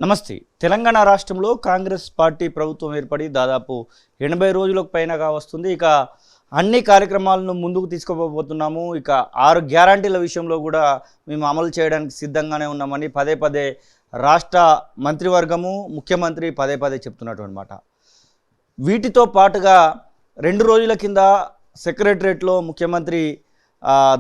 నమస్తే. తెలంగాణ రాష్ట్రంలో కాంగ్రెస్ పార్టీ ప్రభుత్వం ఏర్పడి దాదాపు 80 రోజులకు పైనగా వస్తుంది. ఇక అన్ని కార్యక్రమాలను ముందుకు తీసుకుపోతున్నాము. ఇక 6 గ్యారంటీల విషయంలో కూడా మేము అమలు చేయడానికి సిద్ధంగానే ఉన్నామని పదే పదే రాష్ట్ర మంత్రివర్గము, ముఖ్యమంత్రి పదే పదే చెప్తున్నటువంటి మాట. వీటితో పాటుగా 2 రోజుల కింద సెక్రటరేట్లో ముఖ్యమంత్రి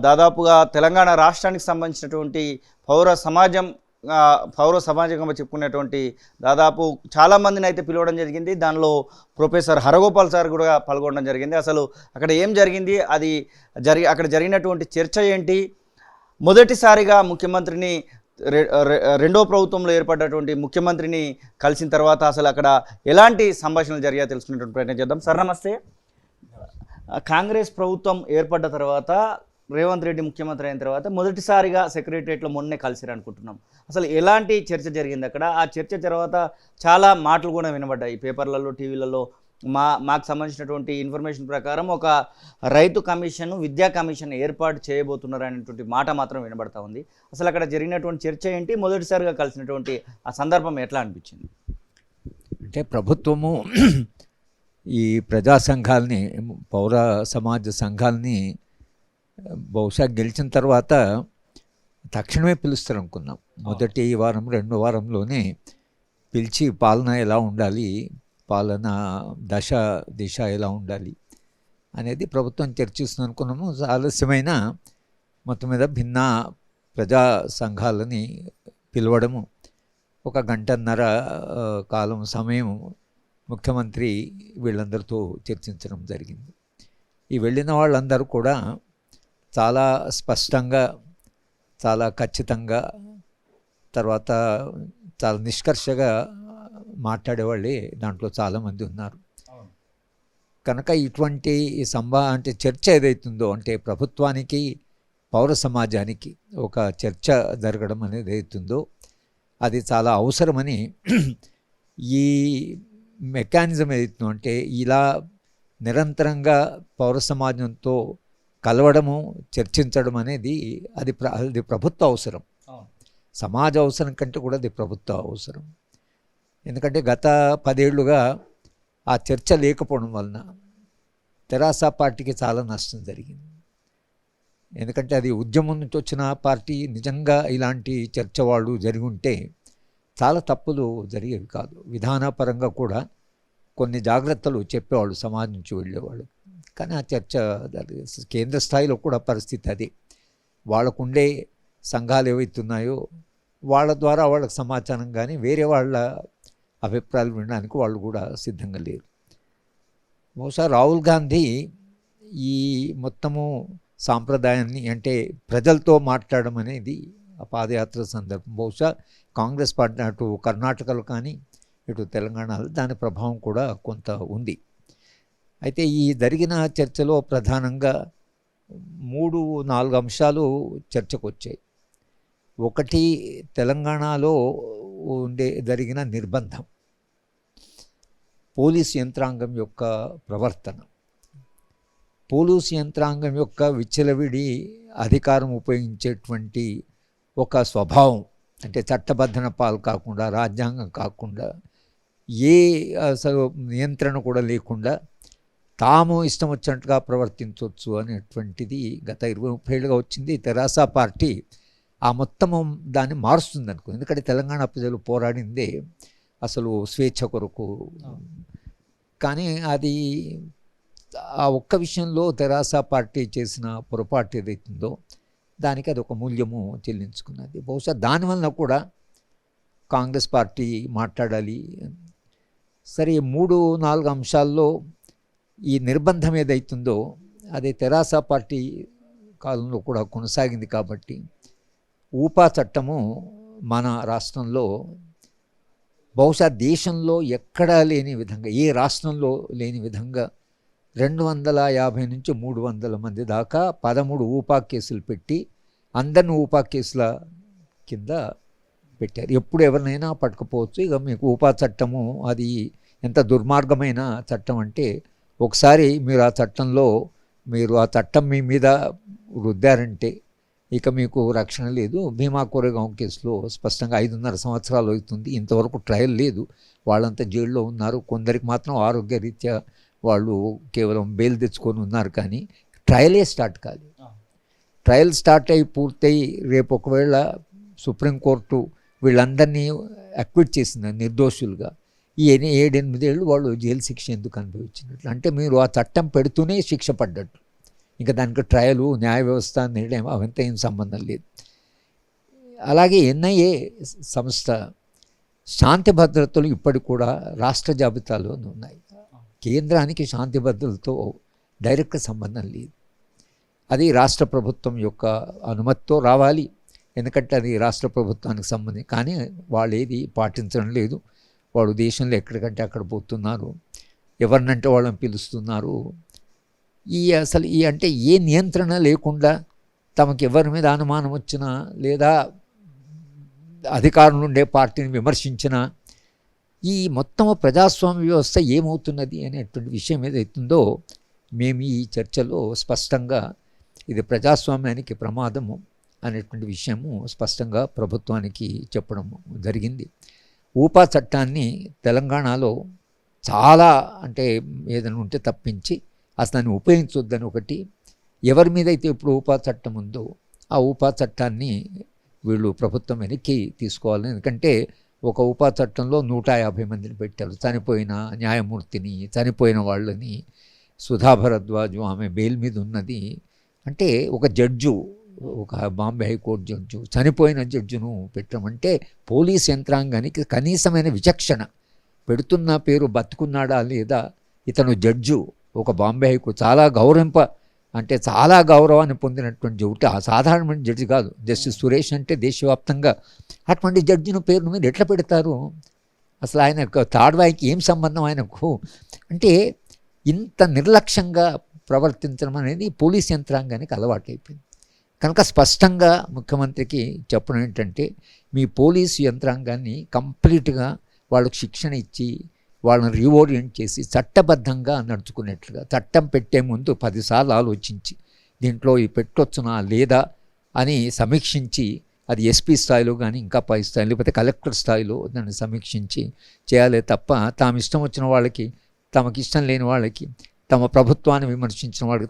దాదాపుగా తెలంగాణ రాష్ట్రానికి సంబంధించినటువంటి పౌర సమాజంగా చెప్పుకునేటువంటి దాదాపు చాలామందిని అయితే పిలవడం జరిగింది. దానిలో ప్రొఫెసర్ హరగోపాల్ సార్ కూడా పాల్గొనడం జరిగింది. అసలు అక్కడ ఏం జరిగింది, అక్కడ జరిగినటువంటి చర్చ ఏంటి, మొదటిసారిగా ముఖ్యమంత్రిని రెండో ప్రభుత్వంలో ఏర్పడ్డటువంటి ముఖ్యమంత్రిని కలిసిన తర్వాత అసలు అక్కడ ఎలాంటి సంభాషణలు జరిగాయో తెలుసుకునేటువంటి ప్రయత్నం చేద్దాం. సార్ నమస్తే. కాంగ్రెస్ ప్రభుత్వం ఏర్పడ్డ తర్వాత రేవంత్ రెడ్డి ముఖ్యమంత్రి అయిన తర్వాత మొదటిసారిగా సెక్రటరియట్లో మొన్నే కలిసిరు అనుకుంటున్నాం. అసలు ఎలాంటి చర్చ జరిగింది అక్కడ? ఆ చర్చ తర్వాత చాలా మాటలు కూడా వినబడ్డాయి పేపర్లలో, టీవీలలో. మాకు సంబంధించినటువంటి ఇన్ఫర్మేషన్ ప్రకారం ఒక రైతు కమిషన్, విద్యా కమిషన్ ఏర్పాటు చేయబోతున్నారు అనేటువంటి మాట మాత్రం వినబడతా ఉంది. అసలు అక్కడ జరిగినటువంటి చర్చ ఏంటి, మొదటిసారిగా కలిసినటువంటి ఆ సందర్భం ఎట్లా అనిపించింది? అంటే ప్రభుత్వము ఈ ప్రజా సంఘాలని, పౌర సమాజ సంఘాలని బహుశా గెలిచిన తర్వాత తక్షణమే పిలుస్తారు అనుకున్నాం. మొదటి వారం, రెండో వారంలోనే పిలిచి పాలన ఎలా ఉండాలి, పాలన దిశ ఎలా ఉండాలి అనేది ప్రభుత్వం చర్చిస్తుంది అనుకున్నాము. ఆలస్యమైన మొత్తం మీద భిన్న ప్రజా సంఘాలని పిలవడము, 1 గంటన్నర కాలం సమయం ముఖ్యమంత్రి వీళ్ళందరితో చర్చించడం జరిగింది. ఈ వెళ్ళిన వాళ్ళందరూ కూడా చాలా స్పష్టంగా, చాలా ఖచ్చితంగా, తర్వాత చాలా నిష్కర్షగా మాట్లాడేవాళ్ళే దాంట్లో చాలామంది ఉన్నారు. కనుక ఇటువంటి అంటే చర్చ ఏదైతుందో, అంటే ప్రభుత్వానికి పౌర సమాజానికి ఒక చర్చ జరగడం అనేది ఏదైతుందో అది చాలా అవసరమని, ఈ మెకానిజం ఏదైతుందో, అంటే ఇలా నిరంతరంగా పౌర సమాజంతో కలవడము, చర్చించడం అనేది అది ప్రభుత్వ అవసరం. సమాజ అవసరం కంటే కూడా అది ప్రభుత్వ అవసరం. ఎందుకంటే గత 10 ఏళ్లుగా ఆ చర్చ లేకపోవడం వలన తెరాస పార్టీకి చాలా నష్టం జరిగింది. ఎందుకంటే అది ఉద్యమం నుంచి వచ్చిన పార్టీ. నిజంగా ఇలాంటి చర్చ వాళ్ళు జరిగి ఉంటే చాలా తప్పులు జరిగేవి కాదు. విధానపరంగా కూడా కొన్ని జాగ్రత్తలు చెప్పేవాళ్ళు సమాజం నుంచి వెళ్ళేవాళ్ళు. కానీ ఆ చర్చ కేంద్ర స్థాయిలో కూడా పరిస్థితి అది. వాళ్ళకుండే సంఘాలు ఏవైతున్నాయో వాళ్ళ ద్వారా వాళ్ళకి సమాచారం కానీ వేరే వాళ్ళ అభిప్రాయాలు వినడానికి వాళ్ళు కూడా సిద్ధంగా లేరు. బహుశా రాహుల్ గాంధీ ఈ మొత్తము సాంప్రదాయాన్ని, అంటే ప్రజలతో మాట్లాడడం అనేది ఆ పాదయాత్ర సందర్భం బహుశా కాంగ్రెస్ పార్టీ అటు కర్ణాటకలో కానీ ఇటు తెలంగాణలో దాని ప్రభావం కూడా కొంత ఉంది. అయితే ఈ జరిగిన చర్చలో ప్రధానంగా 3-4 అంశాలు చర్చకు వచ్చాయి. ఒకటి, తెలంగాణలో జరిగిన నిర్బంధం, పోలీసు యంత్రాంగం యొక్క ప్రవర్తన, పోలీసు యంత్రాంగం యొక్క విచ్చలవిడి అధికారం ఉపయోగించేటువంటి ఒక స్వభావం. అంటే చట్టబద్ధన పాలు కాకుండా, రాజ్యాంగం కాకుండా, ఏ అసలు నియంత్రణ కూడా లేకుండా తాము ఇష్టం వచ్చినట్టుగా ప్రవర్తించవచ్చు అనేటువంటిది గత 20-30 ఏళ్ళుగా వచ్చింది. తెరాస పార్టీ ఆ మొత్తము దాన్ని మారుస్తుంది అనుకో. ఎందుకంటే తెలంగాణ ప్రజలు పోరాడిందే అసలు స్వేచ్ఛ కొరకు. కానీ అది ఆ ఒక్క విషయంలో తెరాస పార్టీ చేసిన పొరపాటు ఏదైతుందో దానికి అది ఒక మూల్యము చెల్లించుకున్నది. బహుశా దానివల్ల కూడా కాంగ్రెస్ పార్టీ మాట్లాడాలి. సరే, 3-4 అంశాల్లో ఈ నిర్బంధం ఏదైతుందో అది తెరాస పార్టీ కాలంలో కూడా కొనసాగింది. కాబట్టి ఊపా చట్టము మన రాష్ట్రంలో బహుశా దేశంలో ఎక్కడా లేని విధంగా, ఏ రాష్ట్రంలో లేని విధంగా 250 నుంచి 300 మంది దాకా 13 ఊపా కేసులు పెట్టి అందరిని ఊపా కేసుల కింద పెట్టారు. ఎప్పుడు ఎవరినైనా పట్టుకుపోవచ్చు. ఇక మీకు ఊపా చట్టము అది ఎంత దుర్మార్గమైన చట్టం అంటే, ఒకసారి మీరు ఆ చట్టం మీ మీద రుద్దారంటే ఇక మీకు రక్షణ లేదు. భీమా కోరేగాం కేసులో స్పష్టంగా 5.5 సంవత్సరాలు అవుతుంది, ఇంతవరకు ట్రయల్ లేదు, వాళ్ళంతా జైల్లో ఉన్నారు. కొందరికి మాత్రం ఆరోగ్యరీత్యా వాళ్ళు కేవలం బెయిల్ తెచ్చుకొని ఉన్నారు, కానీ ట్రయలే స్టార్ట్ కాలేదు. ట్రయల్ స్టార్ట్ అయ్యి పూర్తయి రేపు ఒకవేళ సుప్రీంకోర్టు వీళ్ళందరినీ అక్విట్ చేసింది నిర్దోషులుగా, ఈ 7-8 ఏళ్ళు వాళ్ళు జైలు శిక్ష ఎందుకు అనుభవించినట్లు? అంటే మీరు ఆ చట్టం పెడుతూనే శిక్ష పడ్డట్టు. ఇంకా దానికి ట్రయలు, న్యాయ వ్యవస్థ, నిర్ణయం అవంతా ఏం సంబంధం లేదు. అలాగే ఎన్ఐఏ సంస్థ శాంతి భద్రతలు ఇప్పటికి కూడా రాష్ట్ర జాబితాలో ఉన్నాయి. కేంద్రానికి శాంతి భద్రతలతో డైరెక్ట్ సంబంధం లేదు. అది రాష్ట్ర ప్రభుత్వం యొక్క అనుమతితో రావాలి, ఎందుకంటే అది రాష్ట్ర ప్రభుత్వానికి సంబంధించి. కానీ వాళ్ళు ఏది పాటించడం లేదు. వాళ్ళు దేశంలో ఎక్కడికంటే అక్కడ పోతున్నారు, ఎవరినంటే వాళ్ళని పిలుస్తున్నారు. అసలు అంటే ఏ నియంత్రణ లేకుండా తమకు ఎవరి మీద అనుమానం వచ్చినా లేదా అధికారంలో ఉండే పార్టీని విమర్శించినా ఈ మొత్తం ప్రజాస్వామ్య వ్యవస్థ ఏమవుతున్నది అనేటువంటి విషయం ఏదైతుందో మేము ఈ చర్చలో స్పష్టంగా ఇది ప్రజాస్వామ్యానికి ప్రమాదము అనేటువంటి విషయము స్పష్టంగా ప్రభుత్వానికి చెప్పడం జరిగింది. ఊపా చట్టాన్ని తెలంగాణలో చాలా అంటే ఏదైనా ఉంటే తప్పించి అసలు దాన్ని ఉపయోగించొద్దని ఒకటి, ఎవరి మీద అయితే ఇప్పుడు ఊపా చట్టం ఉందో ఆ ఊపా చట్టాన్ని వీళ్ళు ప్రభుత్వం వెనక్కి తీసుకోవాలని. ఎందుకంటే ఒక ఊపా చట్టంలో 150 మందిని పెట్టారు, చనిపోయిన న్యాయమూర్తిని, చనిపోయిన వాళ్ళని. సుధా భరద్వాజ్ ఆమె బెయిల్ మీద ఉన్నది. అంటే ఒక జడ్జు, ఒక బాంబే హైకోర్టు జడ్జు, చనిపోయిన జడ్జును పెట్టమంటే పోలీస్ యంత్రాంగానికి కనీసమైన విచక్షణ, పెడుతున్న పేరు బతుకున్నాడా లేదా, ఇతను జడ్జు, ఒక బాంబే హైకోర్టు చాలా గౌరవాన్ని పొందినటువంటి జడ్జి, ఆ సాధారణమైన జడ్జి కాదు. జస్టిస్ సురేష్ అంటే దేశవ్యాప్తంగా అటువంటి జడ్జిను పేరును మీరు ఎట్లా పెడతారు? అసలు ఆయన తాడ్వాయికి ఏం సంబంధం ఆయనకు? అంటే ఇంత నిర్లక్ష్యంగా ప్రవర్తించడం అనేది పోలీస్ యంత్రాంగానికి అలవాటైపోయింది. కనుక స్పష్టంగా ముఖ్యమంత్రికి చెప్పడం ఏంటంటే, మీ పోలీసు యంత్రాంగాన్ని కంప్లీట్గా వాళ్ళకు శిక్షణ ఇచ్చి వాళ్ళని రీఓరియంట్ చేసి చట్టబద్ధంగా నడుచుకునేట్లుగా, చట్టం పెట్టే ముందు 10 సార్లు ఆలోచించి దీంట్లో ఈ పెట్టొచ్చునా లేదా అని సమీక్షించి, అది ఎస్పీ స్థాయిలో కానీ ఇంకా పై స్థాయిలో లేకపోతే కలెక్టర్ స్థాయిలో దాన్ని సమీక్షించి చేయాలి తప్ప తాము ఇష్టం వచ్చిన వాళ్ళకి, తమకి ఇష్టం లేని వాళ్ళకి, తమ ప్రభుత్వాన్ని విమర్శించిన వాళ్ళకి,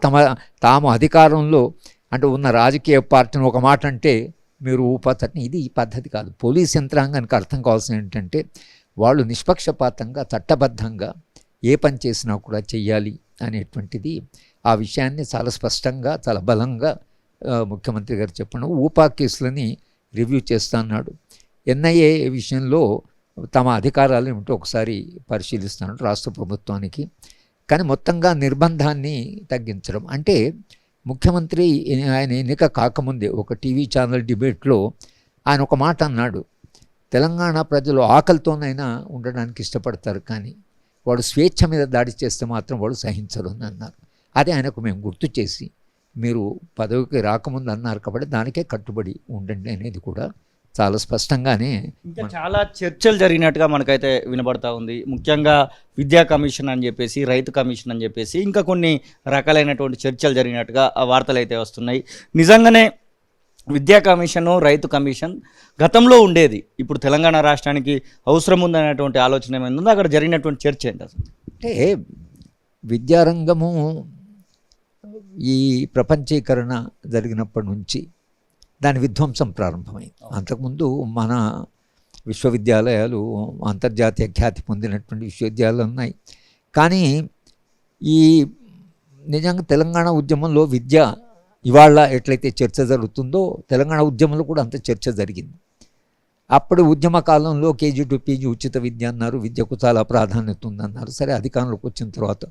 తాము అధికారంలో అంటే ఉన్న రాజకీయ పార్టీని ఒక మాట అంటే మీరు ఊపతని, ఇది ఈ పద్ధతి కాదు. పోలీస్ యంత్రాంగానికి అర్థం కావాల్సింది ఏంటంటే, వాళ్ళు నిష్పక్షపాతంగా చట్టబద్ధంగా ఏ పని చేసినా కూడా చెయ్యాలి అనేటువంటిది. ఆ విషయాన్ని చాలా స్పష్టంగా చాలా బలంగా ముఖ్యమంత్రి గారు చెప్పడం. ఊపా కేసులని రివ్యూ చేస్తా అన్నాడు. ఎన్ఐఏ విషయంలో తమ అధికారాలు ఏమిటో ఒకసారి పరిశీలిస్తున్నాడు రాష్ట్ర ప్రభుత్వానికి. కానీ మొత్తంగా నిర్బంధాన్ని తగ్గించడం అంటే, ముఖ్యమంత్రి ఆయన ఎన్నిక కాకముందే ఒక టీవీ ఛానల్ డిబేట్లో ఆయన ఒక మాట అన్నాడు, తెలంగాణ ప్రజలు ఆకలితోనైనా ఉండడానికి ఇష్టపడతారు, కానీ వాడు స్వేచ్ఛ మీద దాడి చేస్తే మాత్రం వాడు సహించరు అని అన్నారు. అది ఆయనకు మేము గుర్తు చేసి, మీరు పదవికి రాకముందు అన్నారు కాబట్టి దానికే కట్టుబడి ఉండండి అనేది కూడా చాలా స్పష్టంగానే. ఇంకా చాలా చర్చలు జరిగినట్టుగా మనకైతే వినబడతా ఉంది. ముఖ్యంగా విద్యా కమిషన్ అని చెప్పేసి, రైతు కమిషన్ అని చెప్పేసి ఇంకా కొన్ని రకాలైనటువంటి చర్చలు జరిగినట్టుగా ఆ వార్తలు అయితే వస్తున్నాయి. నిజంగానే విద్యా కమిషను, రైతు కమిషన్ గతంలో ఉండేది, ఇప్పుడు తెలంగాణ రాష్ట్రానికి అవసరం ఉందనేటువంటి ఆలోచన ఏమైందో, అక్కడ జరిగినటువంటి చర్చ ఏంటి అసలు? అంటే విద్యారంగము ఈ ప్రపంచీకరణ జరిగినప్పటి నుంచి దాని విధ్వంసం ప్రారంభమైంది. అంతకుముందు మన విశ్వవిద్యాలయాలు అంతర్జాతీయ ఖ్యాతి పొందినటువంటి విశ్వవిద్యాలయాలు ఉన్నాయి. కానీ ఈ నిజంగా తెలంగాణ ఉద్యమంలో విద్య ఇవాళ ఎట్లయితే చర్చ జరుగుతుందో తెలంగాణ ఉద్యమంలో కూడా అంత చర్చ జరిగింది. అప్పుడు ఉద్యమ కాలంలో కేజీ టు పీజీ ఉచిత విద్య అన్నారు, విద్యకు చాలా ప్రాధాన్యత ఉందన్నారు. సరే, అధికారంలోకి వచ్చిన తర్వాత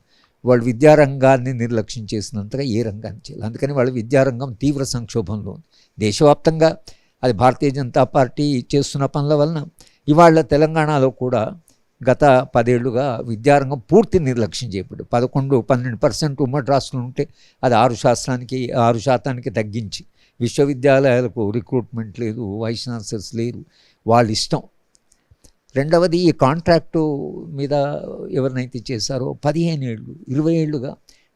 వాళ్ళు విద్యారంగాన్ని నిర్లక్ష్యం చేసినంతగా ఏ రంగాన్ని చేయాలి. అందుకని వాళ్ళ విద్యారంగం తీవ్ర సంక్షోభంలో ఉంది దేశవ్యాప్తంగా. అది భారతీయ జనతా పార్టీ చేస్తున్న పనుల వలన ఇవాళ తెలంగాణలో కూడా గత 10 ఏళ్లుగా విద్యారంగం పూర్తి నిర్లక్ష్యం చేయబడి 11-12% ఉమ్మడి రాష్ట్రంలో ఉంటే అది 6% తగ్గించి, విశ్వవిద్యాలయాలకు రిక్రూట్మెంట్ లేదు, వైస్ ఛాన్సలర్స్ లేరు, వాళ్ళ ఇష్టం. రెండవది, ఈ కాంట్రాక్టు మీద ఎవరినైతే చేశారో 15 ఏళ్ళు 20 ఏళ్ళుగా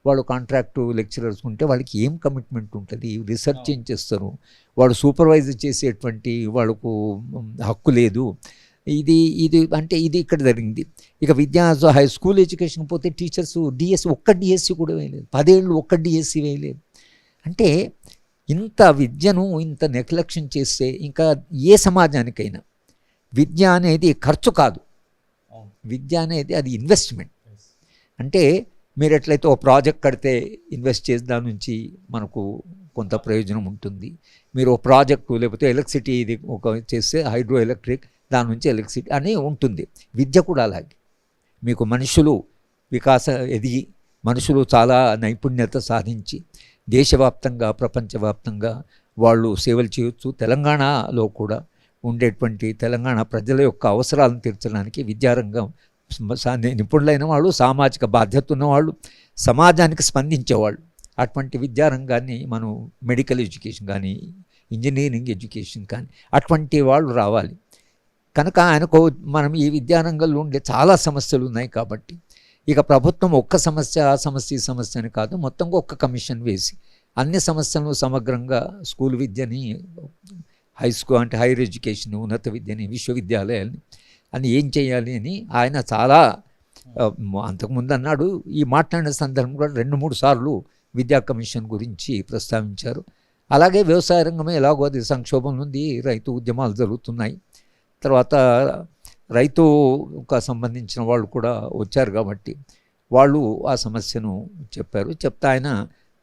వాళ్ళు కాంట్రాక్టు లెక్చరర్స్ ఉంటే వాళ్ళకి ఏం కమిట్మెంట్ ఉంటుంది, రీసెర్చ్ ఏం చేస్తారు, వాడు సూపర్వైజ్ చేసేటువంటి వాళ్ళకు హక్కు లేదు. ఇది ఇది ఇక్కడ జరిగింది. ఇక హై స్కూల్ ఎడ్యుకేషన్ పోతే టీచర్స్ ఒక్క డిఎస్సి కూడా వేయలేదు, 10 ఏళ్ళు ఒక్క డిఎస్సి వేయలేదు. అంటే ఇంత విద్యను ఇంత నిర్లక్ష్యం చేస్తే ఇంకా ఏ సమాజానికైనా విద్య అనేది ఖర్చు కాదు, విద్య అనేది అది ఇన్వెస్ట్మెంట్. అంటే మీరు ఎట్లయితే ఒక ప్రాజెక్ట్ కడితే ఇన్వెస్ట్ చేసి దాని నుంచి మనకు కొంత ప్రయోజనం ఉంటుంది. మీరు ఒక ప్రాజెక్టు లేకపోతే ఎలక్ట్రిసిటీ ఇది ఒక చేస్తే హైడ్రో ఎలక్ట్రిక్ దాని నుంచి ఎలక్ట్రిసిటీ అని ఉంటుంది. విద్య కూడా అలాగే మీకు మనుషులు ఎదిగి మనుషులు చాలా నైపుణ్యత సాధించి దేశవ్యాప్తంగా ప్రపంచవ్యాప్తంగా వాళ్ళు సేవలు చేయొచ్చు. తెలంగాణలో కూడా ఉండేటువంటి తెలంగాణ ప్రజల యొక్క అవసరాలను తీర్చడానికి విద్యారంగం నిపుణులైన వాళ్ళు, సామాజిక బాధ్యత ఉన్నవాళ్ళు, సమాజానికి స్పందించేవాళ్ళు. అటువంటి విద్యారంగాన్ని మనం మెడికల్ ఎడ్యుకేషన్ కానీ ఇంజనీరింగ్ ఎడ్యుకేషన్ కానీ అటువంటి వాళ్ళు రావాలి. కనుక ఆయనకు మనం ఈ విద్యారంగంలో ఉండే చాలా సమస్యలు ఉన్నాయి కాబట్టి ఇక ప్రభుత్వం ఒక్క సమస్య ఆ సమస్య ఈ సమస్య అని కాదు, మొత్తంగా ఒక్క కమిషన్ వేసి అన్ని సమస్యలను సమగ్రంగా స్కూల్ విద్యని, హైయర్ ఎడ్యుకేషన్, ఉన్నత విద్యని, విశ్వవిద్యాలయాల్ని అని ఏం చేయాలి అని ఆయన చాలా అంతకుముందు అన్నాడు. ఈ మాట్లాడిన సందర్భంలో 2-3 సార్లు విద్యా కమిషన్ గురించి ప్రస్తావించారు. అలాగే వ్యవసాయ రంగమే ఎలాగో అది సంక్షోభం ఉంది, రైతు ఉద్యమాలు జరుగుతున్నాయి. తర్వాత రైతుకు సంబంధించిన వాళ్ళు కూడా వచ్చారు కాబట్టి వాళ్ళు ఆ సమస్యను చెప్పారు. చెప్తే ఆయన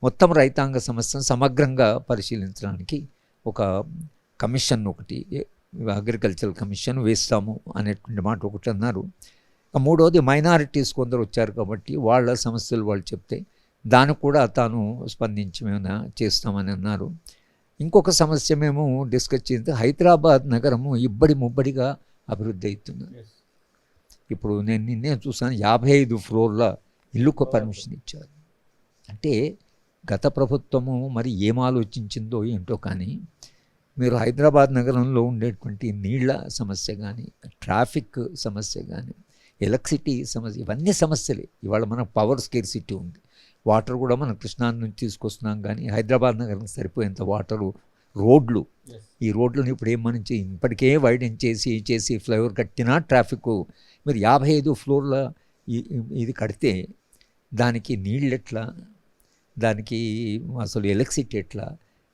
మొత్తం రైతాంగ సమస్యను సమగ్రంగా పరిశీలించడానికి ఒక కమిషన్ ఒకటి, అగ్రికల్చరల్ కమిషన్ వేస్తాము అనేటువంటి మాట ఒకటి అన్నారు. మూడవది మైనారిటీస్ కొందరు వచ్చారు కాబట్టి వాళ్ళ సమస్యలు వాళ్ళు చెప్తే దానికి కూడా తాను స్పందించి మేము చేస్తామని అన్నారు. ఇంకొక సమస్య మేము డిస్కస్ చేస్తే హైదరాబాద్ నగరము ఇబ్బడి ముబ్బడిగా అభివృద్ధి అవుతున్నది. ఇప్పుడు నేను నిన్నే చూసాను 55 ఫ్లోర్ల ఇల్లుకు పర్మిషన్ ఇచ్చారు. అంటే గత ప్రభుత్వము మరి ఏం ఆలోచించిందో ఏంటో కానీ మీరు హైదరాబాద్ నగరంలో ఉండేటువంటి నీళ్ల సమస్య కానీ, ట్రాఫిక్ సమస్య కానీ, ఎలక్ట్రిసిటీ సమస్య, ఇవన్నీ సమస్యలే. ఇవాళ మనకు పవర్ స్కేర్సిటీ ఉంది. వాటర్ కూడా మనం కృష్ణా నుంచి తీసుకొస్తున్నాం కానీ హైదరాబాద్ నగరం సరిపోయేంత వాటరు, రోడ్లు, ఈ రోడ్లను ఇప్పుడు ఏమనించి ఇప్పటికే వైడెన్ చేసి ఫ్లైఓవర్ కట్టినా ట్రాఫిక్. మీరు 55 ఫ్లోర్ల ఇది కడితే దానికి నీళ్ళు ఎట్లా, దానికి అసలు ఎలక్ట్రిసిటీ ఎట్లా?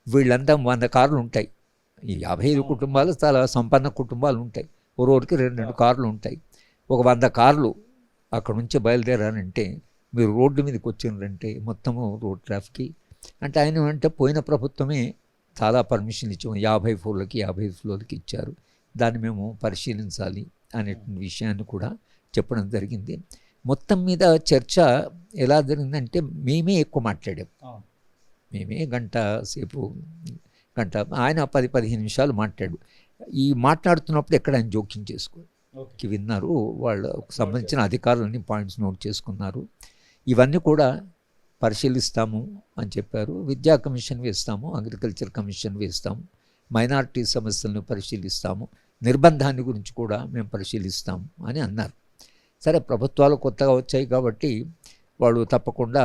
వీళ్ళంతా 100 కార్లు ఉంటాయి. ఈ 55 కుటుంబాలు చాలా సంపన్న కుటుంబాలు ఉంటాయి. ఓరోరికి 2 కార్లు ఉంటాయి. ఒక 100 కార్లు అక్కడ నుంచి బయలుదేరాలంటే మీరు రోడ్డు మీదకి వచ్చినారంటే మొత్తము రోడ్ ట్రాఫిక్. అంటే ఆయన అంటే పోయిన ప్రభుత్వమే చాలా పర్మిషన్లు ఇచ్చాము, 50 ఫ్లోర్లకి 55 ఫ్లోర్లకి ఇచ్చారు. దాన్ని మేము పరిశీలించాలి అనే విషయాన్ని కూడా చెప్పడం జరిగింది. మొత్తం మీద చర్చ ఎలా జరిగిందంటే మేమే ఎక్కువ మాట్లాడాం. మేమే గంట ఆయన 10-15 నిమిషాలు మాట్లాడు. ఈ మాట్లాడుతున్నప్పుడు ఎక్కడ ఆయన జోక్యం చేసుకోకి విన్నారు. వాళ్ళకు సంబంధించిన అధికారులన్నీ పాయింట్స్ నోట్ చేసుకున్నారు. ఇవన్నీ కూడా పరిశీలిస్తాము అని చెప్పారు. విద్యా కమిషన్ వేస్తాము, అగ్రికల్చర్ కమిషన్ వేస్తాము, మైనారిటీ సమస్యలను పరిశీలిస్తాము, నిర్బంధాన్ని గురించి కూడా మేము పరిశీలిస్తాము అని అన్నారు. సరే, ప్రభుత్వాలు కొత్తగా వచ్చాయి కాబట్టి వాళ్ళు తప్పకుండా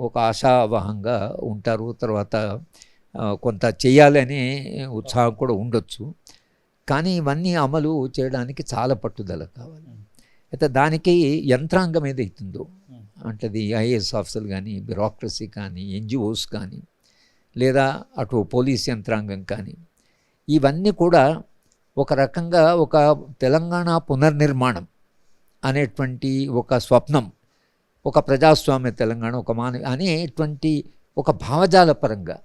ఒక ఆశావాహంగా ఉంటారు. తర్వాత కొంత చేయాలనే ఉత్సాహం కూడా ఉండొచ్చు. కానీ ఇవన్నీ అమలు చేయడానికి చాలా పట్టుదల కావాలి. అయితే దానికి యంత్రాంగం ఏదైతుందో అంటే అది ఐఏఎస్ ఆఫీసర్లు కానీ, బ్యూరోక్రసీ కానీ, ఎన్జిఓస్ కానీ, లేదా అటు పోలీస్ యంత్రాంగం కానీ, ఇవన్నీ కూడా ఒక రకంగా ఒక తెలంగాణ పునర్నిర్మాణం అనేటువంటి ఒక స్వప్నం, ఒక ప్రజాస్వామ్య తెలంగాణ, ఒక అనేటువంటి ఒక భావజాల పరంగా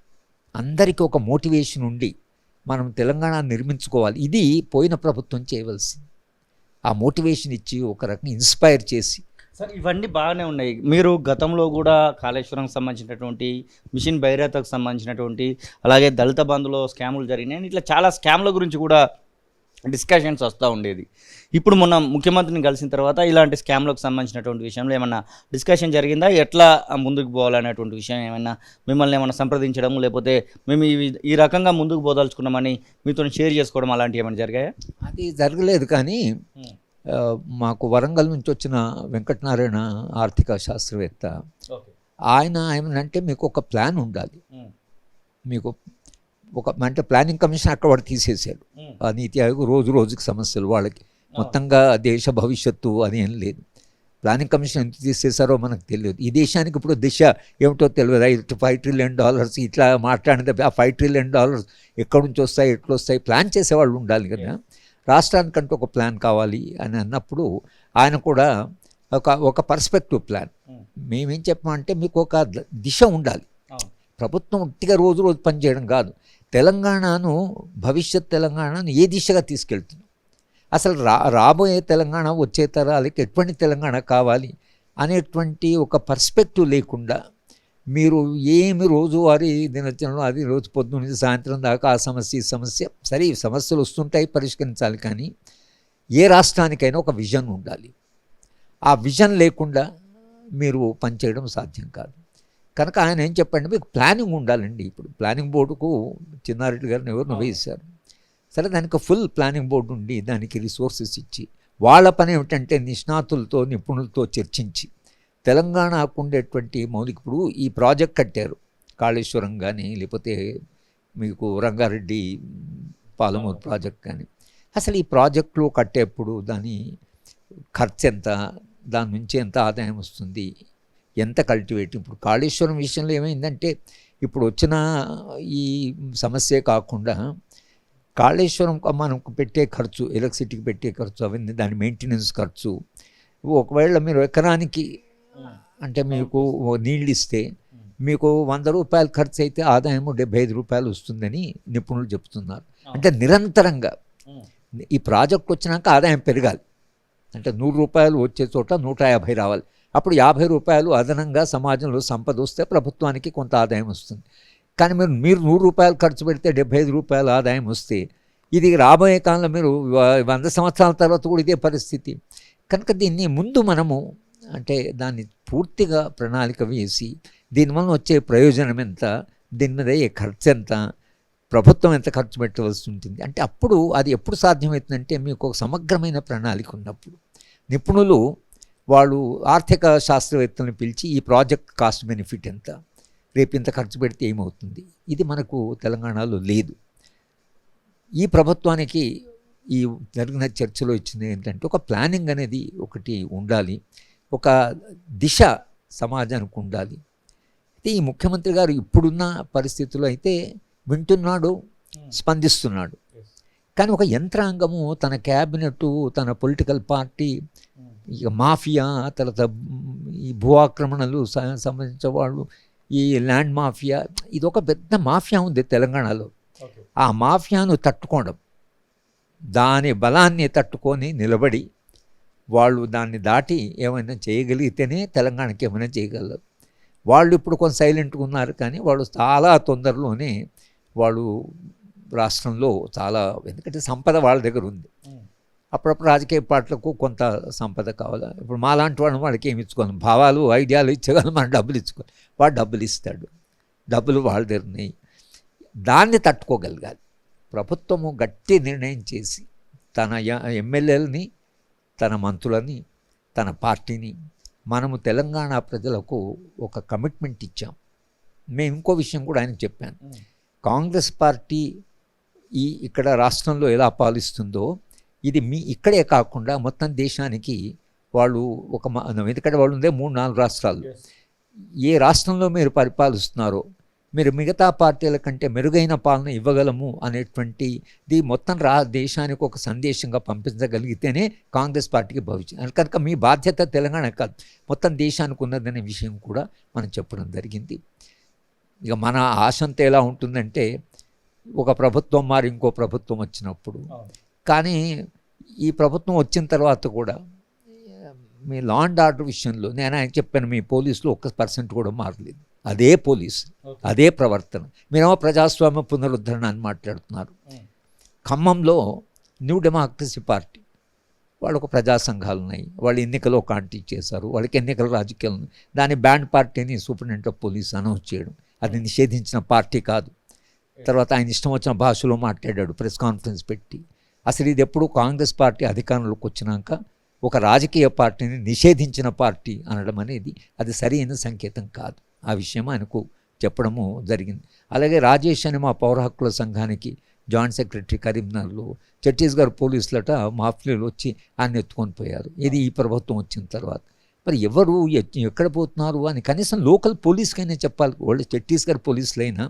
అందరికీ ఒక మోటివేషన్ ఉండి మనం తెలంగాణ నిర్మించుకోవాలి. ఇది పోయిన ప్రభుత్వం చేయవలసింది. ఆ మోటివేషన్ ఇచ్చి ఒక రకంగా ఇన్స్పైర్ చేసి. సార్, ఇవన్నీ బాగానే ఉన్నాయి. మీరు గతంలో కూడా కాళేశ్వరంకి సంబంధించినటువంటి, మిషన్ భైరతకు సంబంధించినటువంటి, అలాగే దళిత బంధులో స్కాములు జరిగినాయి, ఇట్లా చాలా స్కామ్ల గురించి కూడా డిస్కషన్స్ వస్తూ ఉండేది. ఇప్పుడు మొన్న ముఖ్యమంత్రిని కలిసిన తర్వాత ఇలాంటి స్కామ్లకు సంబంధించినటువంటి విషయంలో ఏమన్నా డిస్కషన్ జరిగిందా? ఎట్లా ముందుకు పోవాలనేటువంటి విషయం ఏమైనా మిమ్మల్ని ఏమైనా సంప్రదించడం, లేకపోతే మేము ఈ రకంగా ముందుకు పోదలుచుకున్నామని మీతో షేర్ చేసుకోవడం అలాంటివి ఏమైనా జరిగాయా? అది జరగలేదు. కానీ మాకు వరంగల్ నుంచి వచ్చిన వెంకటనారాయణ ఆర్థిక శాస్త్రవేత్త, ఆయన ఏమనంటే మీకు ఒక ప్లాన్ ఉండాలి, మీకు ఒక అంటే ప్లానింగ్ కమిషన్ అక్కడ వాడు తీసేశాడు. ఆ నీతి ఆయోగ్ రోజు రోజుకి సమస్యలు వాళ్ళకి, మొత్తంగా దేశ భవిష్యత్తు అని ఏం లేదు. ప్లానింగ్ కమిషన్ ఎంత తీసేశారో మనకు తెలియదు. ఈ దేశానికి ఇప్పుడు దిశ ఏమిటో తెలియదు. $5 ట్రిలియన్ ఇట్లా మాట్లాడితే ఆ $5 ట్రిలియన్ ఎక్కడి నుంచి వస్తాయి, ఎట్లా వస్తాయి, ప్లాన్ చేసేవాళ్ళు ఉండాలి కదా. రాష్ట్రానికంటూ ఒక ప్లాన్ కావాలి అని అన్నప్పుడు ఆయన కూడా ఒక పర్స్పెక్టివ్ ప్లాన్. మేమేం చెప్పామంటే మీకు ఒక దిశ ఉండాలి. ప్రభుత్వం ఉట్టిగా రోజు రోజు పనిచేయడం కాదు. తెలంగాణను, భవిష్యత్ తెలంగాణను ఏ దిశగా తీసుకెళ్తున్నాం, అసలు రాబోయే తెలంగాణ, వచ్చే తరాలకి ఎటువంటి తెలంగాణ కావాలి అనేటువంటి ఒక పర్స్పెక్టివ్ లేకుండా మీరు ఏమి రోజువారీ దినచరణలో అది రోజు పొద్దున్న నుంచి సాయంత్రం దాకా ఆ సమస్య ఈ సమస్య, సరే ఈ సమస్యలు వస్తుంటాయి పరిష్కరించాలి, కానీ ఏ రాష్ట్రానికైనా ఒక విజన్ ఉండాలి. ఆ విజన్ లేకుండా మీరు పనిచేయడం సాధ్యం కాదు. కనుక ఆయన ఏం చెప్పండి, మీకు ప్లానింగ్ ఉండాలండి. ఇప్పుడు ప్లానింగ్ బోర్డుకు చిన్నారెడ్డి గారిని ఎవరిని వేశారు, సరే దానికి ఫుల్ ప్లానింగ్ బోర్డు ఉండి దానికి రిసోర్సెస్ ఇచ్చి వాళ్ళ పని ఏమిటంటే నిష్ణాతులతో, నిపుణులతో చర్చించి తెలంగాణకు ఉండేటువంటి మౌలిక, ఇప్పుడు ఈ ప్రాజెక్ట్ కట్టారు కాళేశ్వరం కానీ, లేకపోతే మీకు రంగారెడ్డి పాలమూరు ప్రాజెక్ట్ కానీ, అసలు ఈ ప్రాజెక్టులు కట్టేప్పుడు దాని ఖర్చు ఎంత, దాని నుంచి ఎంత ఆదాయం వస్తుంది, ఎంత కల్టివేట్. ఇప్పుడు కాళేశ్వరం విషయంలో ఏమైందంటే ఇప్పుడు వచ్చిన ఈ సమస్యే కాకుండా కాళేశ్వరం మనకు పెట్టే ఖర్చు, ఎలక్ట్రిసిటీకి పెట్టే ఖర్చు, అవన్నీ దాని మెయింటెనెన్స్ ఖర్చు, ఒకవేళ మీరు ఎకరానికి అంటే మీకు నీళ్ళు ఇస్తే మీకు ₹100 ఖర్చు అయితే ఆదాయం ₹75 వస్తుందని నిపుణులు చెప్తున్నారు. అంటే నిరంతరంగా ఈ ప్రాజెక్ట్ వచ్చినాక ఆదాయం పెరగాలి. అంటే ₹100 వచ్చే చోట ₹150 రావాలి. అప్పుడు ₹50 అదనంగా సమాజంలో సంపద వస్తే ప్రభుత్వానికి కొంత ఆదాయం వస్తుంది. కానీ మీరు ₹100 ఖర్చు పెడితే ₹75 ఆదాయం వస్తే ఇది రాబోయే కాలంలో మీరు 100 సంవత్సరాల తర్వాత కూడా ఇదే పరిస్థితి. కనుక దీన్ని ముందు మనము అంటే దాన్ని పూర్తిగా ప్రణాళిక వేసి దీనివల్ల వచ్చే ప్రయోజనం ఎంత, దీని మీద అయ్యే ఖర్చు ఎంత, ప్రభుత్వం ఎంత ఖర్చు పెట్టవలసి ఉంటుంది అంటే అప్పుడు అది ఎప్పుడు సాధ్యమవుతుందంటే మీకు ఒక సమగ్రమైన ప్రణాళిక ఉన్నప్పుడు. నిపుణులు వాళ్ళు ఆర్థిక శాస్త్రవేత్తలను పిలిచి ఈ ప్రాజెక్ట్ కాస్ట్ బెనిఫిట్ ఎంత, రేపు ఇంత ఖర్చు పెడితే ఏమవుతుంది, ఇది మనకు తెలంగాణలో లేదు. ఈ ప్రభుత్వానికి ఈ జరిగిన చర్చలో ఇచ్చింది ఏంటంటే ఒక ప్లానింగ్ అనేది ఒకటి ఉండాలి, ఒక దిశ సమాజానికి ఉండాలి. అయితే ఈ ముఖ్యమంత్రి గారు ఇప్పుడున్న పరిస్థితుల్లో అయితే వింటున్నాడు, స్పందిస్తున్నాడు. కానీ ఒక యంత్రాంగము, తన క్యాబినెట్, తన పొలిటికల్ పార్టీ, ఇక మాఫియా, తర్వాత ఈ భూ ఆక్రమణలు సంబంధించిన వాళ్ళు, ఈ ల్యాండ్ మాఫియా, ఇది ఒక పెద్ద మాఫియా ఉంది తెలంగాణలో. ఆ మాఫియాను తట్టుకోవడం, దాని బలాన్ని తట్టుకొని నిలబడి వాళ్ళు దాన్ని దాటి ఏమైనా చేయగలిగితేనే తెలంగాణకి ఏమైనా చేయగలరు. వాళ్ళు ఇప్పుడు కొంచెం సైలెంట్గా ఉన్నారు, కానీ వాళ్ళు చాలా తొందరలోనే వాళ్ళు రాష్ట్రంలో చాలా, ఎందుకంటే సంపద వాళ్ళ దగ్గర ఉంది. అప్పుడప్పుడు రాజకీయ పార్టీలకు కొంత సంపద కావాలి. ఇప్పుడు మాలాంటి వాళ్ళకి ఏమి ఇచ్చుకోవాలి, భావాలు ఐడియాలు ఇచ్చగలం, మనం డబ్బులు ఇచ్చుకోవాలి. వాడు డబ్బులు ఇస్తాడు, డబ్బులు వాళ్ళ దగ్గర ఉన్నాయి. దాన్ని తట్టుకోగలగాలి. ప్రభుత్వము గట్టి నిర్ణయం చేసి తన ఎమ్మెల్యేలని, తన మంత్రులని, తన పార్టీని మనము తెలంగాణ ప్రజలకు ఒక కమిట్మెంట్ ఇచ్చాం. మేము ఇంకో విషయం కూడా ఆయనకు చెప్పాను, కాంగ్రెస్ పార్టీ ఇక్కడ రాష్ట్రంలో ఎలా పాలిస్తుందో ఇది ఇక్కడే కాకుండా మొత్తం దేశానికి వాళ్ళు ఒక, ఎందుకంటే వాళ్ళు ఉందే 3-4 రాష్ట్రాలు, ఏ రాష్ట్రంలో మీరు పరిపాలిస్తున్నారో మీరు మిగతా పార్టీల కంటే మెరుగైన పాలన ఇవ్వగలము అనేటువంటిది మొత్తం దేశానికి ఒక సందేశంగా పంపించగలిగితేనే కాంగ్రెస్ పార్టీకి భవిష్యత్తు. కనుక మీ బాధ్యత తెలంగాణ కాదు, మొత్తం దేశానికి ఉన్నదనే విషయం కూడా మనం చెప్పడం జరిగింది. ఇక మన ఆశంతా ఎలా ఉంటుందంటే ఒక ప్రభుత్వం మారి ఇంకో ప్రభుత్వం వచ్చినప్పుడు, కానీ ఈ ప్రభుత్వం వచ్చిన తర్వాత కూడా మీ లా అండ్ ఆర్డర్ విషయంలో నేను ఆయన చెప్పాను, మీ పోలీసులు 1% కూడా మారలేదు, అదే పోలీసు, అదే ప్రవర్తన. మీరేమో ప్రజాస్వామ్య పునరుద్ధరణ అని మాట్లాడుతున్నారు. ఖమ్మంలో న్యూ డెమోక్రసీ పార్టీ వాళ్ళు ఒక ప్రజా సంఘాలు ఉన్నాయి, వాళ్ళు ఎన్నికలు కాంటాక్ట్ చేశారు, వాళ్ళకి ఎన్నికల రాజకీయాలు ఉన్నాయి. దాని బ్యాండ్ పార్టీని సూపరింటెండెంట్ ఆఫ్ పోలీస్ అనౌన్స్ చేయడం, అది నిషేధించిన పార్టీ కాదు. తర్వాత ఆయన ఇష్టం వచ్చిన భాషలో మాట్లాడాడు ప్రెస్ కాన్ఫరెన్స్ పెట్టి. అసలు ఇది ఎప్పుడు కాంగ్రెస్ పార్టీ అధికారంలోకి వచ్చినాక ఒక రాజకీయ పార్టీని నిషేధించిన పార్టీ అనడం అనేది అది సరైన సంకేతం కాదు. ఆ విషయం ఆయనకు చెప్పడము జరిగింది. అలాగే రాజేష్ అని మా పౌర హక్కుల సంఘానికి జాయింట్ సెక్రటరీ కరీంనగర్లో ఛత్తీస్గఢ్ పోలీసులట మాఫియాలు వచ్చి ఆయన ఎత్తుకొని పోయారు. ఇది ఈ ప్రభుత్వం వచ్చిన తర్వాత. మరి ఎవరు ఎక్కడ పోతున్నారు అని కనీసం లోకల్ పోలీస్కైనా చెప్పాలి. వాళ్ళు ఛత్తీస్గఢ్ పోలీసులైనా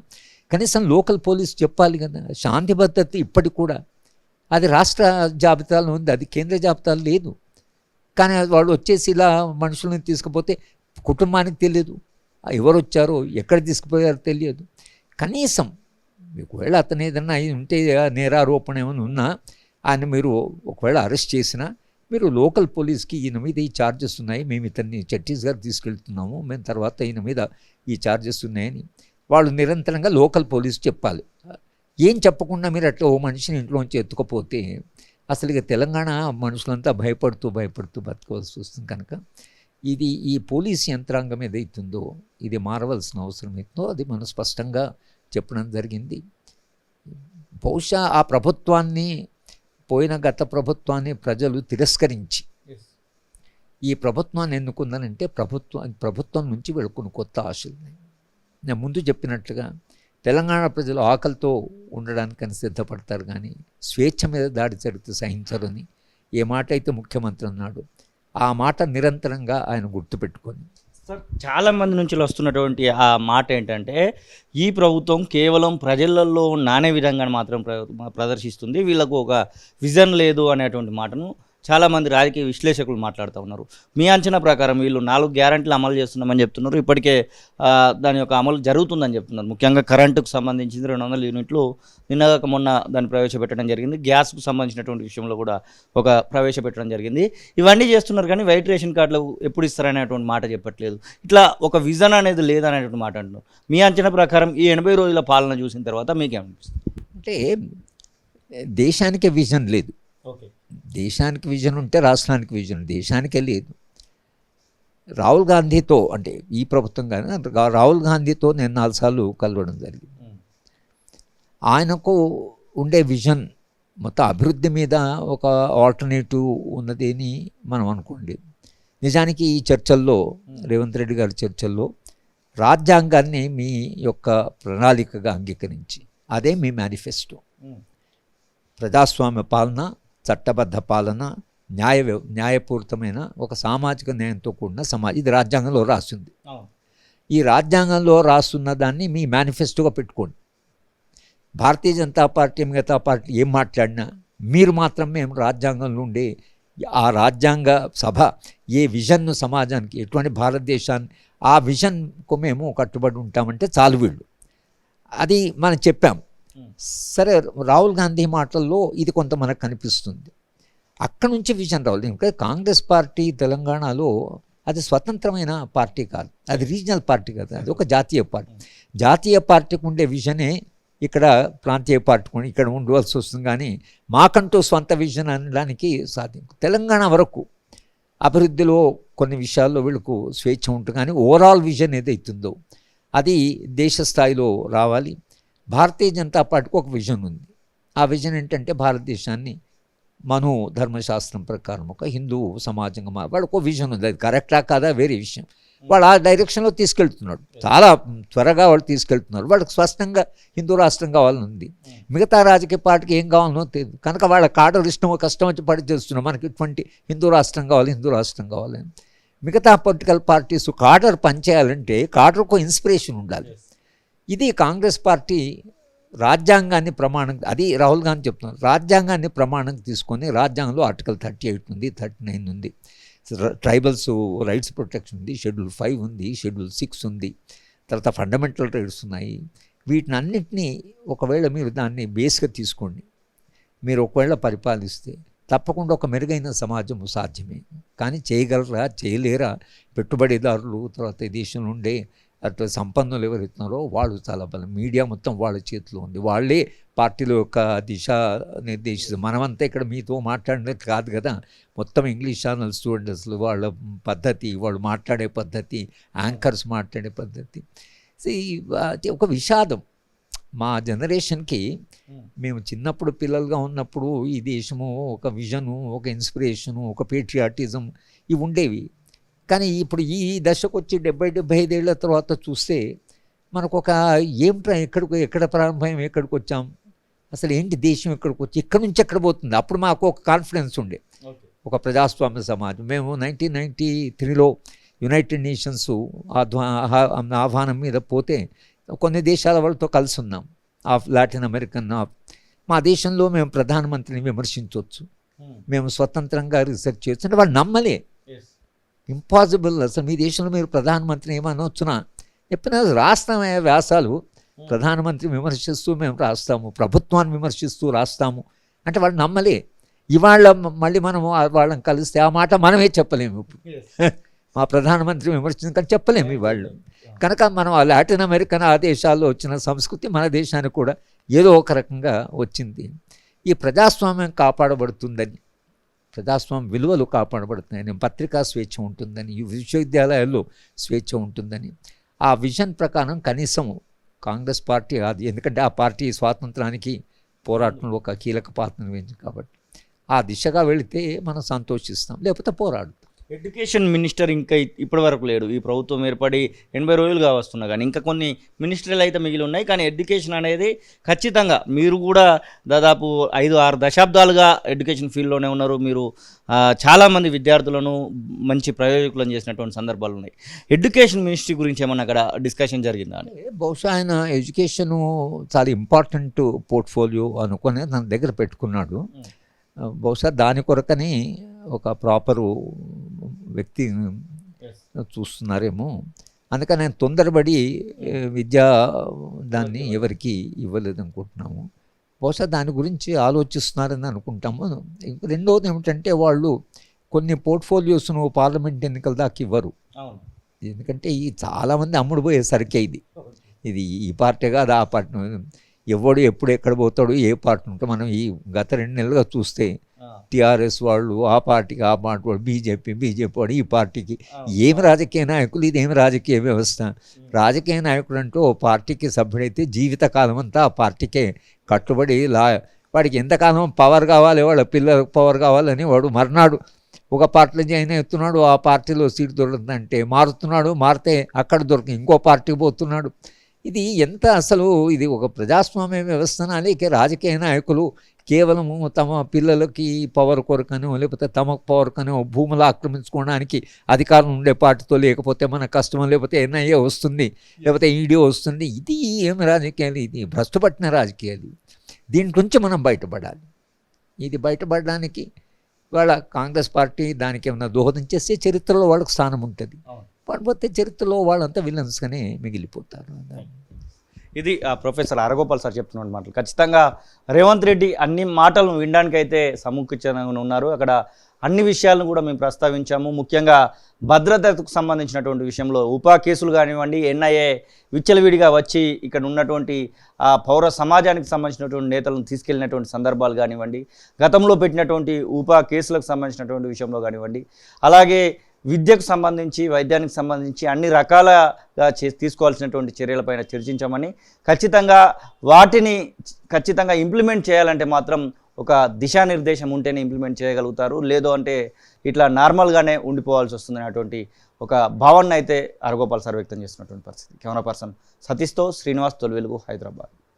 కనీసం లోకల్ పోలీస్ చెప్పాలి కదా. శాంతి భద్రత ఇప్పటికి కూడా అది రాష్ట్ర జాబితాలో ఉంది, అది కేంద్ర జాబితాలో లేదు. కానీ వాళ్ళు వచ్చేసి ఇలా మనుషుల్ని తీసుకుపోతే కుటుంబానికి తెలియదు, ఎవరు వచ్చారో ఎక్కడ తీసుకుపోయారో తెలియదు. కనీసం ఒకవేళ అతను ఏదన్నా అయి ఉంటే నేరారోపణ ఏమైనా ఉన్నా ఆయన మీరు ఒకవేళ అరెస్ట్ చేసినా మీరు లోకల్ పోలీస్కి ఈయన మీద ఈ ఛార్జెస్ ఉన్నాయి, మేము ఇతన్ని ఛత్తీస్గఢ్ తీసుకెళ్తున్నాము, మేము తర్వాత ఈయన మీద ఈ ఛార్జెస్ ఉన్నాయని వాళ్ళు నిరంతరంగా లోకల్ పోలీస్ చెప్పాలి. ఏం చెప్పకుండా మీరు అట్లా ఓ మనిషిని ఇంట్లోంచి ఎత్తుకపోతే అసలు ఇక తెలంగాణ మనుషులంతా భయపడుతూ బతకవలసి వస్తుంది. కనుక ఇది ఈ పోలీస్ యంత్రాంగం ఏదైతుందో ఇది మారవలసిన అవసరం అవుతుందో అది మనం స్పష్టంగా చెప్పడం జరిగింది. బహుశా ఆ ప్రభుత్వాన్ని పోయిన గత ప్రభుత్వాన్ని ప్రజలు తిరస్కరించి ఈ ప్రభుత్వాన్ని ఎన్నుకుందనంటే ప్రభుత్వం నుంచి వెళ్ళుకుని కొత్త ఆశలు. నేను ముందు చెప్పినట్లుగా తెలంగాణ ప్రజలు ఆకలితో ఉండడానికని సిద్ధపడతారు, కానీ స్వేచ్ఛ మీద దాడి జరిగితే సహించరని ఏ మాట అయితే ముఖ్యమంత్రి అన్నాడు ఆ మాట నిరంతరంగా ఆయన గుర్తుపెట్టుకొని. సార్, చాలామంది నుంచి వస్తున్నటువంటి ఆ మాట ఏంటంటే ఈ ప్రభుత్వం కేవలం ప్రజలలో నానే విధంగా మాత్రం ప్రదర్శిస్తుంది, వీళ్ళకు ఒక విజన్ లేదు అనేటువంటి మాటను చాలామంది రాజకీయ విశ్లేషకులు మాట్లాడుతూ ఉన్నారు. మీ అంచనా ప్రకారం వీళ్ళు 4 గ్యారెంటీలు అమలు చేస్తున్నామని చెప్తున్నారు, ఇప్పటికే దాని యొక్క అమలు జరుగుతుందని చెప్తున్నారు. ముఖ్యంగా కరెంటుకు సంబంధించి 200 యూనిట్లు నిన్నగాక మొన్న దాన్ని ప్రవేశపెట్టడం జరిగింది. గ్యాస్కు సంబంధించినటువంటి విషయంలో కూడా ఒక ప్రవేశపెట్టడం జరిగింది. ఇవన్నీ చేస్తున్నారు కానీ వైట్ రేషన్ కార్డులు ఎప్పుడు ఇస్తారనేటువంటి మాట చెప్పట్లేదు. ఇట్లా ఒక విజన్ అనేది లేదనేటువంటి మాట అంటున్నారు. మీ అంచనా ప్రకారం ఈ 80 రోజుల పాలన చూసిన తర్వాత మీకేమనిపిస్తుంది? అంటే దేశానికే విజన్ లేదు. ఓకే, దేశానికి విజన్ ఉంటే రాష్ట్రానికి విజన్, దేశానికే లేదు. రాహుల్ గాంధీతో అంటే ఈ ప్రభుత్వం కానీ రాహుల్ గాంధీతో నేను 4 సార్లు కలవడం జరిగింది. ఆయనకు ఉండే విజన్ మొత్తం అభివృద్ధి మీద ఒక ఆల్టర్నేటివ్ ఉన్నది అని మనం అనుకోండి. నిజానికి ఈ చర్చల్లో రేవంత్ రెడ్డి గారి చర్చల్లో రాజ్యాంగాన్ని మీ యొక్క ప్రణాళికగా అంగీకరించి అదే మీ మేనిఫెస్టో. ప్రజాస్వామ్య పాలన, చట్టబద్ధ పాలన, న్యాయపూరితమైన ఒక సామాజిక న్యాయంతో కూడిన సమాజం, ఇది రాజ్యాంగంలో రాస్తుంది. ఈ రాజ్యాంగంలో రాస్తున్న దాన్ని మీ మేనిఫెస్టోగా పెట్టుకోండి. భారతీయ జనతా పార్టీ మిగతా పార్టీ ఏం మాట్లాడినా మీరు మాత్రం మేము రాజ్యాంగంలో ఉండే ఆ రాజ్యాంగ సభ ఏ విజన్ను సమాజానికి ఎటువంటి భారతదేశాన్ని ఆ విజన్కు మేము కట్టుబడి ఉంటామంటే చాలు వీళ్ళు. అది మనం చెప్పాం. సరే, రాహుల్ గాంధీ మాటల్లో ఇది కొంత మనకు కనిపిస్తుంది. అక్కడి నుంచి విజన్ రావాలి. ఎందుకంటే కాంగ్రెస్ పార్టీ తెలంగాణలో అది స్వతంత్రమైన పార్టీ కాదు, అది రీజనల్ పార్టీ కాదు, అది ఒక జాతీయ పార్టీ. జాతీయ పార్టీకి ఉండే విజనే ఇక్కడ ప్రాంతీయ పార్టీకి ఇక్కడ ఉండవలసి వస్తుంది. కానీ మాకంటూ స్వంత విజన్ అనడానికి సాధ్యం. తెలంగాణ వరకు అభివృద్ధిలో కొన్ని విషయాల్లో వీళ్ళకు స్వేచ్ఛ ఉంటుంది, కానీ ఓవరాల్ విజన్ ఏదైతుందో అది దేశ స్థాయిలో రావాలి. భారతీయ జనతా పార్టీకి ఒక విజన్ ఉంది. ఆ విజన్ ఏంటంటే భారతదేశాన్ని మను ధర్మశాస్త్రం ప్రకారం ఒక హిందూ సమాజంగా వాడికి ఒక విజన్ ఉంది. అది కరెక్టా కాదా వేరే విషయం. వాళ్ళు ఆ డైరెక్షన్లో తీసుకెళ్తున్నాడు, చాలా త్వరగా వాళ్ళు తీసుకెళ్తున్నారు. వాళ్ళకి స్పష్టంగా హిందూ రాష్ట్రం కావాలని ఉంది. మిగతా రాజకీయ పార్టీకి ఏం కావాలనో తెలియదు కనుక వాళ్ళ కాడర్ ఇష్టమో కష్టం వచ్చి పడి చేస్తున్నారు. మనకి ఇటువంటి హిందూ రాష్ట్రం కావాలని. మిగతా పొలిటికల్ పార్టీస్ కాడర్ పనిచేయాలంటే కాడర్కు ఇన్స్పిరేషన్ ఉండాలి. ఇది కాంగ్రెస్ పార్టీ రాజ్యాంగాన్ని ప్రమాణం, అది రాహుల్ గాంధీ చెప్తున్నారు, రాజ్యాంగాన్ని ప్రమాణం తీసుకొని రాజ్యాంగంలో ఆర్టికల్ 38 ఉంది, 39 ఉంది, ట్రైబల్స్ రైట్స్ ప్రొటెక్షన్ ఉంది, షెడ్యూల్ 5 ఉంది, షెడ్యూల్ 6 ఉంది, తర్వాత ఫండమెంటల్ రైట్స్ ఉన్నాయి. వీటిని అన్నింటినీ ఒకవేళ మీరు దాన్ని బేస్గా తీసుకోండి, మీరు ఒకవేళ పరిపాలిస్తే తప్పకుండా ఒక మెరుగైన సమాజం సాధ్యమే. కానీ చేయగలరా చేయలేరా పెట్టుబడిదారులు, తర్వాత ఈ దేశంలో ఉండే అట్లా సంపన్నులు ఎవరైతున్నారో వాళ్ళు చాలా బలం. మీడియా మొత్తం వాళ్ళ చేతిలో ఉంది, వాళ్ళే పార్టీల యొక్క దిశ నిర్దేశిస్తారు. మనమంతా ఇక్కడ మీతో మాట్లాడినట్టు కాదు కదా. మొత్తం ఇంగ్లీష్ ఛానల్స్ చూడండి, అసలు వాళ్ళ పద్ధతి, వాళ్ళు మాట్లాడే పద్ధతి, యాంకర్స్ మాట్లాడే పద్ధతి, ఒక విషాదం. మా జనరేషన్కి మేము చిన్నప్పుడు పిల్లలుగా ఉన్నప్పుడు ఈ దేశము ఒక విజను, ఒక ఇన్స్పిరేషను, ఒక పేట్రియాటిజం ఇవి ఉండేవి. కానీ ఇప్పుడు ఈ దశకు వచ్చి 70-75 ఏళ్ల తర్వాత చూస్తే మనకు ఒక ఏమిట్రా ఎక్కడ ప్రారంభం ఎక్కడికి వచ్చాం, అసలు ఏంటి దేశం ఎక్కడికి వచ్చి ఇక్కడి నుంచి ఎక్కడ పోతుంది. అప్పుడు మాకు ఒక కాన్ఫిడెన్స్ ఉండే, ఒక ప్రజాస్వామ్య సమాజం. మేము 1993లో యునైటెడ్ నేషన్స్ ఆహ్వానం మీద పోతే కొన్ని దేశాల వాళ్ళతో కలిసి ఉన్నాం, లాటిన్ అమెరికన్. మా దేశంలో మేము ప్రధానమంత్రిని విమర్శించవచ్చు, మేము స్వతంత్రంగా రీసెర్చ్ చేయొచ్చు అంటే వాళ్ళు నమ్మలే. ఇంపాసిబుల్, అసలు మీ దేశంలో మీరు ప్రధానమంత్రిని ఏమనొచ్చునా చెప్పిన రాస్తామయ్యే వ్యాసాలు ప్రధానమంత్రి విమర్శిస్తూ మేము రాస్తాము, ప్రభుత్వాన్ని విమర్శిస్తూ రాస్తాము అంటే వాళ్ళు నమ్మలే. ఇవాళ మళ్ళీ మనము వాళ్ళని కలిస్తే ఆ మాట మనమే చెప్పలేము. మా ప్రధానమంత్రి విమర్శించని చెప్పలేము వాళ్ళు. కనుక మనం ఆ లాటిన్ అమెరికన్ ఆ దేశాల్లో వచ్చిన సంస్కృతి మన దేశానికి కూడా ఏదో ఒక రకంగా వచ్చింది. ఈ ప్రజాస్వామ్యం కాపాడబడుతుందని, ప్రజాస్వామ్య విలువలు కాపాడబడుతున్నాయని, పత్రికా స్వేచ్ఛ ఉంటుందని, విశ్వవిద్యాలయాల్లో స్వేచ్ఛ ఉంటుందని, ఆ విజన్ ప్రకారం కనీసం కాంగ్రెస్ పార్టీ అది, ఎందుకంటే ఆ పార్టీ స్వాతంత్రానికి పోరాటంలో ఒక కీలక పాత్రను వహించింది కాబట్టి ఆ దిశగా వెళితే మనం సంతోషిస్తాం, లేకపోతే పోరాడుతాం. ఎడ్యుకేషన్ మినిస్టర్ ఇంకా ఇప్పటి వరకు లేడు. ఈ ప్రభుత్వం ఏర్పడి 80 రోజులుగా వస్తున్నా కానీ ఇంకా కొన్ని మినిస్టర్లు అయితే మిగిలి ఉన్నాయి. కానీ ఎడ్యుకేషన్ అనేది ఖచ్చితంగా మీరు కూడా దాదాపు 5-6 దశాబ్దాలుగా ఎడ్యుకేషన్ ఫీల్డ్లోనే ఉన్నారు. మీరు చాలామంది విద్యార్థులను మంచి ప్రయోజకులను చేసినటువంటి సందర్భాలు ఉన్నాయి. ఎడ్యుకేషన్ మినిస్ట్రీ గురించి ఏమన్నా అక్కడ డిస్కషన్ జరిగిందా అని? బహుశా ఆయన ఎడ్యుకేషను చాలా ఇంపార్టెంట్ పోర్ట్ఫోలియో అనుకుని తన దగ్గర పెట్టుకున్నాడు. బహుశా దాని కొరకని ఒక ప్రాపరు వ్యక్తి చూస్తున్నారేమో. అందుకని నేను తొందరపడి విద్యా దాన్ని ఎవరికి ఇవ్వలేదు అనుకుంటున్నాము. బహుశా దాని గురించి ఆలోచిస్తున్నారని అనుకుంటాము. రెండవది ఏమిటంటే వాళ్ళు కొన్ని పోర్ట్ఫోలియోస్ను పార్లమెంట్ ఎన్నికల దాకా ఇవ్వరు. ఎందుకంటే ఈ చాలామంది అమ్ముడు పోయే సరికే ఇది ఈ పార్టీ కాదు ఆ పార్టీ, ఎవడు ఎప్పుడు ఎక్కడ పోతాడు ఏ పార్టీ ఉంటే మనం ఈ గత 2 నెలలుగా చూస్తే టీఆర్ఎస్ వాళ్ళు ఆ పార్టీకి ఆ పార్టీ వాడు, బీజేపీ వాడు ఈ పార్టీకి. ఏమి రాజకీయ నాయకులు, ఇదేమి రాజకీయ వ్యవస్థ. రాజకీయ నాయకుడు అంటూ ఓ పార్టీకి సభ్యుడైతే జీవితకాలం అంతా ఆ పార్టీకే కట్టుబడి వాడికి ఎంతకాలం పవర్ కావాలి, వాళ్ళ పిల్లలకు పవర్ కావాలని వాడు మర్నాడు ఒక పార్టీలో జాయిన్ అవుతున్నాడు, ఆ పార్టీలో సీటు దొరుకుతుందంటే మారుతున్నాడు, మారితే అక్కడ దొరికి ఇంకో పార్టీకి పోతున్నాడు. ఇది ఎంత అసలు ఇది ఒక ప్రజాస్వామ్య వ్యవస్థన, లేక రాజకీయ నాయకులు కేవలము తమ పిల్లలకి పవర్ కొరకనో లేకపోతే తమకు పవర్ కనో భూములు ఆక్రమించుకోవడానికి అధికారం ఉండే పార్టీతో, లేకపోతే మన కష్టం, లేకపోతే ఎన్ఐఏ వస్తుంది, లేకపోతే ఈడీ వస్తుంది. ఇది ఏమి రాజకీయాలు, ఇది భ్రష్టుపట్టిన రాజకీయాలు. దీంట్ నుంచి మనం బయటపడాలి. ఇది బయటపడడానికి వాళ్ళ కాంగ్రెస్ పార్టీ దానికి ఏమైనా దోహదం చేస్తే చరిత్రలో వాళ్ళకు స్థానం ఉంటుంది. పడిపోతే చరిత్రలో వాళ్ళంతా విలన్స్గానే మిగిలిపోతారు. ఇది ప్రొఫెసర్ హరగోపాల్ సార్ చెప్తున్న మాటలు. ఖచ్చితంగా రేవంత్ రెడ్డి అన్ని మాటలను వినడానికి అయితే సముఖంగా ఉన్నారు. అక్కడ అన్ని విషయాలను కూడా మేము ప్రస్తావించాము. ముఖ్యంగా భద్రతకు సంబంధించినటువంటి విషయంలో ఉపా కేసులు కానివ్వండి, ఎన్ఐఏ విచ్చలవిడిగా వచ్చి ఇక్కడ ఉన్నటువంటి పౌర సమాజానికి సంబంధించినటువంటి నేతలను తీసుకెళ్లినటువంటి సందర్భాలు కానివ్వండి, గతంలో పెట్టినటువంటి ఉపా కేసులకు సంబంధించినటువంటి విషయంలో కానివ్వండి, అలాగే విద్యకు సంబంధించి, వైద్యానికి సంబంధించి అన్ని రకాలుగా తీసుకోవాల్సినటువంటి చర్యలపైన చర్చించామని, ఖచ్చితంగా వాటిని ఖచ్చితంగా ఇంప్లిమెంట్ చేయాలంటే మాత్రం ఒక దిశానిర్దేశం ఉంటేనే ఇంప్లిమెంట్ చేయగలుగుతారు, లేదు అంటే ఇట్లా నార్మల్గానే ఉండిపోవాల్సి వస్తుంది అనేటువంటి ఒక భావన అయితే హరగోపాల్ సార్ వ్యక్తం చేస్తున్నటువంటి పరిస్థితి. కెమెరా పర్సన్ సతీష్తో శ్రీనివాస్, తొలి వెలుగు, హైదరాబాద్.